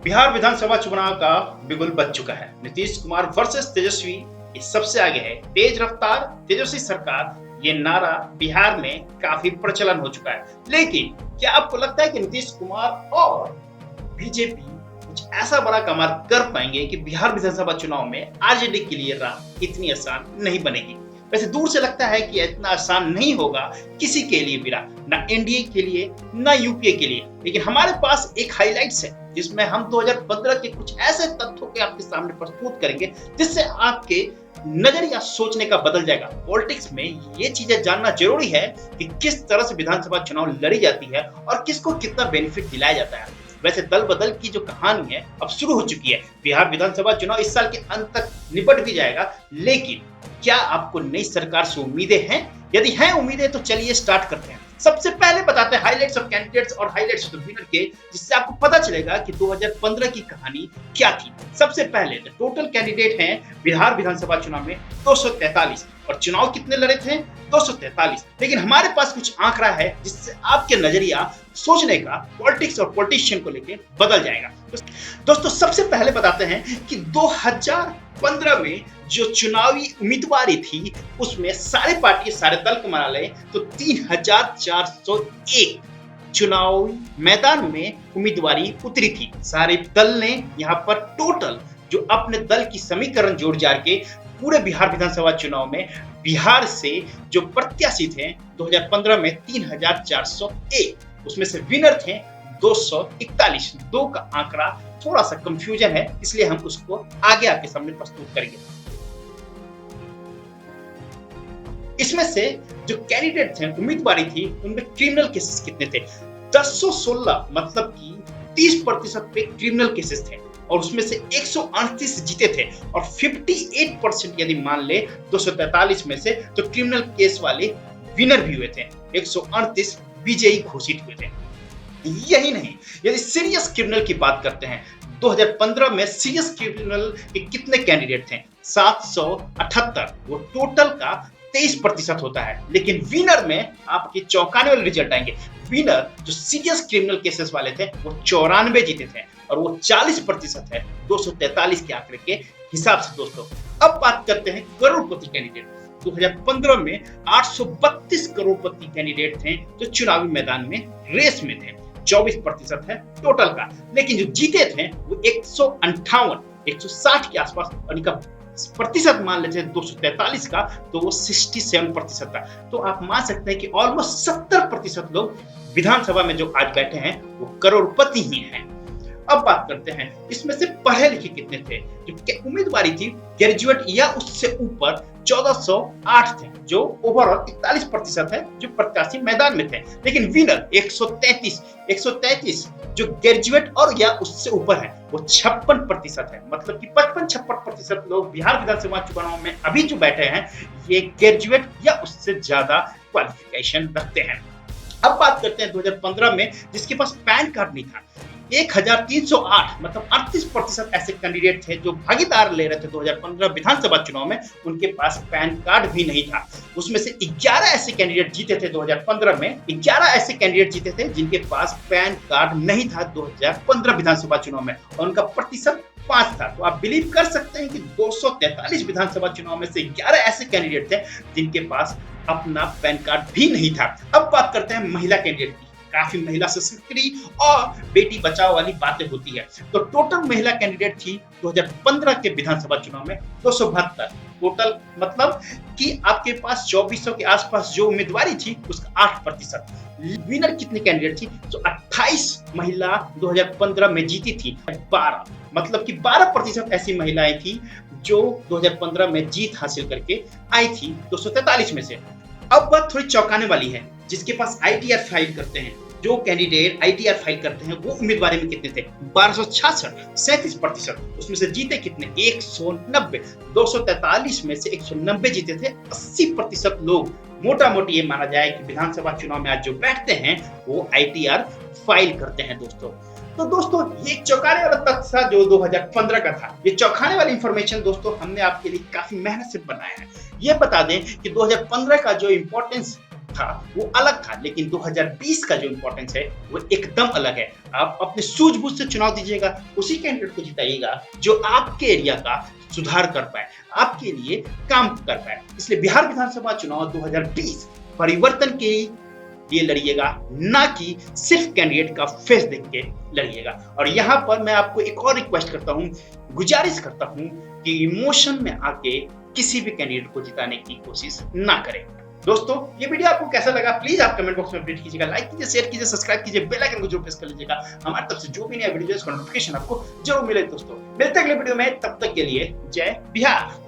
बिहार विधानसभा चुनाव का बिगुल बज चुका है। नीतीश कुमार वर्सेस तेजस्वी ये सबसे आगे है। तेज रफ्तार तेजस्वी सरकार ये नारा बिहार में काफी प्रचलन हो चुका है। लेकिन क्या आपको लगता है कि नीतीश कुमार और बीजेपी कुछ ऐसा बड़ा कमाल कर पाएंगे कि बिहार विधानसभा चुनाव में आरजेडी के लिए राह इतनी आसान नहीं बनेगी? वैसे दूर से लगता है कि इतना आसान नहीं होगा किसी के लिए भी, ना एनडीए के लिए ना यूपीए के लिए। लेकिन हमारे पास एक हाइलाइट्स है जिसमें हम 2015 के कुछ ऐसे तथ्यों के आपके सामने प्रस्तुत करेंगे जिससे आपके नजरिया सोचने का बदल जाएगा। पॉलिटिक्स में ये चीजें जानना जरूरी है कि किस तरह से विधानसभा चुनाव लड़ी जाती है और किसको कितना बेनिफिट दिलाया जाता है। वैसे दल बदल की जो कहानी है अब शुरू हो चुकी है। बिहार विधानसभा चुनाव इस साल के अंत तक निपट भी जाएगा, लेकिन क्या आपको नई सरकार से उम्मीदें हैं? यदि हैं उम्मीदें तो चलिए स्टार्ट करते हैं। सबसे पहले बताते हैं हाइलाइट्स ऑफ कैंडिडेट्स और हाइलाइट्स ऑफ विनर के, जिससे आपको पता चलेगा कि 2015 की कहानी क्या थी। सबसे पहले टोटल कैंडिडेट हैं बिहार विधानसभा चुनाव में 243 और चुनाव कितने लड़े थे? 243। लेकिन हमारे पास कुछ आंकड़ा है जिससे आपके नजरिया सोचने का पॉलिटिक्स और पॉलिटिशियन को लेकर बदल जाएगा। दोस्तों सबसे पहले बताते हैं कि 2015 में जो चुनावी उम्मीदवारी थी उसमें सारे पार्टी सारे दल को मिला लें तो 3401 चुनावी मैदान में उम्मीदवारी उतरी थी। सारे दल ने यहाँ पर टोटल जो अपने दल की समीकरण जोड़ जाड़ के पूरे बिहार विधानसभा चुनाव में बिहार से जो प्रत्याशी थे 2015 में 3401, उसमें से विनर थे 241। दो का आंकड़ा थोड़ा सा कंफ्यूजन है, इसलिए हम उसको आगे आपके सामने प्रस्तुत करेंगे। इसमें से जो कैंडिडेट थे उम्मीदवारी थी उनमें क्रिमिनल केसेस कितने थे? 1016, मतलब कि 30% पे क्रिमिनल केसेस थे और उसमें से 138 जीते थे और 58% यदि मान ले 243 में से तो क्रिमिनल केस वाले विनर भी हुए थे। 138 विजयी घोषित हुए थे। यही नहीं, यदि सीरियस क्रिमिनल की बात करते हैं 2015 में सीरियस क्रिमिनल के कितने कैंडिडेट थे? 778, वो टोटल का 23% होता है। लेकिन विनर में आपके चौंकाने वाले रिजल्ट आएंगे। विनर जो सीरियस क्रिमिनल केसेस वाले थे वो 94 जीते थे और वो 40% है 243 के आंकड़े के हिसाब से। दोस्तों अब बात करते हैं करोड़पति कैंडिडेट। 2015 में 832 करोड़पति कैंडिडेट थे जो चुनावी मैदान में रेस में थे, 24% है टोटल का। लेकिन जो जीते थे वो 158 160 के आसपास और इनका प्रतिशत मान लेते हैं 243 का तो वो 67% था। तो आप मान सकते हैं कि ऑलमोस्ट 70% लोग विधानसभा में जो आज बैठे हैं वो करोड़पति ही हैं। अब बात करते हैं इसमें से पढ़े लिखे कितने थे? जो उम्मीदवारी थी ग्रेजुएट या उससे ऊपर 1408 थे, जो ओवरऑल 41% है जो प्रत्याशी मैदान में थे। लेकिन विनर 133 जो ग्रेजुएट और या उससे ऊपर है वो 56% है। मतलब कि 55-56% लोग बिहार विधानसभा चुनाव में अभी जो बैठे हैं ये ग्रेजुएट या उससे ज्यादा क्वालिफिकेशन रखते हैं। अब बात करते हैं 2015 में जिसके पास पैन कार्ड नहीं था 1308, मतलब 38% ऐसे कैंडिडेट थे जो भागीदार ले रहे थे 2015 विधानसभा चुनाव में, उनके पास पैन कार्ड भी नहीं था। उसमें से 11 ऐसे कैंडिडेट जीते थे 2015 में, 11 ऐसे कैंडिडेट जीते थे जिनके पास पैन कार्ड नहीं था 2015 विधानसभा चुनाव में और उनका प्रतिशत 5 था। तो आप बिलीव कर सकते हैं कि 243 विधानसभा चुनाव में से 11 ऐसे कैंडिडेट थे जिनके पास अपना पैन कार्ड भी नहीं था। अब बात करते हैं महिला कैंडिडेट की। काफी महिला सशक्तिकरण और बेटी बचाओ वाली बातें होती है। तो टोटल महिला कैंडिडेट थी 2015 के विधानसभा चुनाव में 272 टोटल, मतलब कि आपके पास 2400 के आसपास जो उम्मीदवारी थी उसका 8%। विनर कितने कैंडिडेट थी? तो 28 महिला 2015 में जीती थी, 12, मतलब कि 12% ऐसी महिलाएं थी जो 2015 में जीत हासिल करके आई थी 243 में से। अब बात थोड़ी चौंकाने वाली है, जिसके पास आईटीआर फाइल करते हैं, जो कैंडिडेट आईटीआर फाइल करते हैं वो उम्मीदवारी में कितने थे? 1266, 37%। उसमें से जीते कितने? 190। 243 में से 190 जीते थे। 80% लोग मोटा मोटी ये माना जाए कि विधानसभा चुनाव में आज जो बैठते हैं वो आईटीआर फाइल करते हैं। दोस्तों ये चौंकाने वाला तथ्य था जो 2015 का था। ये चौंकाने वाली इंफॉर्मेशन दोस्तों हमने आपके लिए काफी मेहनत से बनाया है। ये बता दें कि 2015 का जो इंपॉर्टेंस था वो अलग था, लेकिन 2020 का जो इंपॉर्टेंस है वो एकदम अलग है। आप अपने सूझबूझ से चुनाव दीजिएगा, उसी कैंडिडेट को जिताइएगा जो आपके एरिया का सुधार कर पाए, आपके लिए काम कर पाए। इसलिए बिहार विधानसभा चुनाव 2020 परिवर्तन के लिए लड़िएगा, ना कि सिर्फ कैंडिडेट का फेस देख के लड़िएगा। और यहाँ पर मैं आपको एक और रिक्वेस्ट करता हूँ, गुजारिश करता हूँ कि इमोशन में आके किसी भी कैंडिडेट को जिताने की कोशिश ना करें। दोस्तों, ये वीडियो आपको कैसा लगा प्लीज आप कमेंट बॉक्स में अपडेट कीजिएगा, लाइक कीजिए, शेयर कीजिए, सब्सक्राइब कीजिए, बेल आइकन को जरूर प्रेस कर लीजिएगा। हमारी तरफ से जो भी नया वीडियो है उसका नोटिफिकेशन आपको जरूर मिले। दोस्तों, मिलते हैं अगले वीडियो में, तब तक के लिए जय बिहार।